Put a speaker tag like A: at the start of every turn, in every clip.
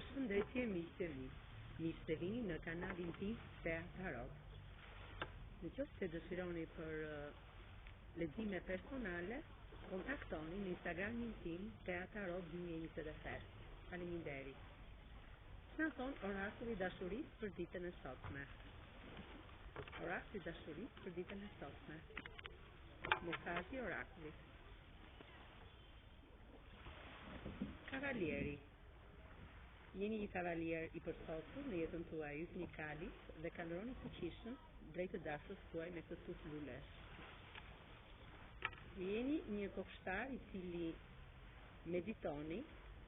A: Përshëndetje miqtë e mi, mirë se vini në kanalin tim Tea Tarot. Në qoftë se dëshironi për lexime personale, kontaktoni në Instagramin tim Tea Tarot 2024. Faleminderit. Na thon orakulli dashurisë për ditën e sotme. Orakulli dashurisë për ditën e sotme. Mesazhi orakullit. Kavalieri. Jeni një kavalier i përsosur në jetën tuaj, jeni një kalis dhe kaloroni fuqishëm drejt të dashurës tuaj me këtë tuf lulesh. Jeni një kopshtar i cili meditoni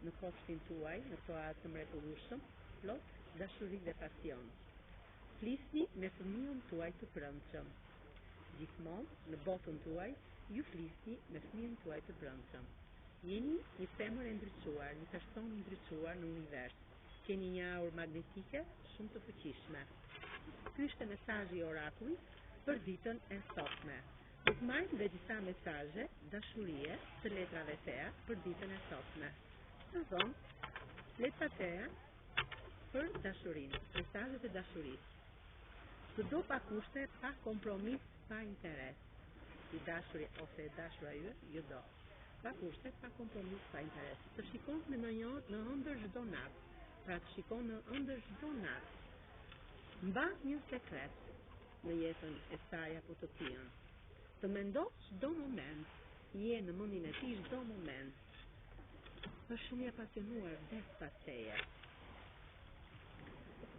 A: në kopshtin tuaj, në këto atë të mrekullueshëm, plot dashuri dhe pasion. Flisni me fëmijën tuaj të brendshëm. Gjithmonë në botën tuaj ju flisni me fëmijën tuaj të brendshëm. Jeni një femër e ndriçuar, një person i ndriçuar në univers. Keni një aurë magnetike shumë të fuqishme. Ky është mesazhi i orakullit për ditën e sotme. Do të marrim dhe disa mesazhe dashurie të letrave Tea për ditën e sotme. Të vonë, letra Tea për dashurinë, mesazhet e dashurisë. Çdo pa kushte, pa kompromis, pa interes. I dashuri ose e dashura ju do. Pa kushte, pa kompromis, pa interes. Të shikon në ëndër çdo natë. Pra të shikon në ëndër çdo natë. Mbas një sekret në jetën e saj apo të tij. Të mendon çdo moment. Je në mendin e tij çdo moment. Është shumë i apasionuar vetë pas teje.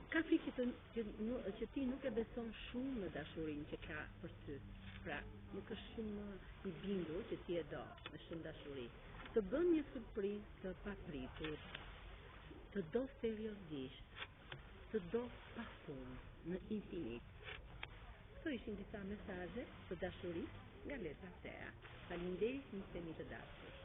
A: Ka frikë që ti nuk e beson shumë në dashurinë që ka për ty. Pra, nuk është shumë i bindur që ti e do me shumë dashuri. Të bën një surprizë të papritur, të do seriozisht, të do pafund në infinit. Këto ishin disa mesazhe të dashurisë nga letra Tea. Faleminderit miqtë të dashur.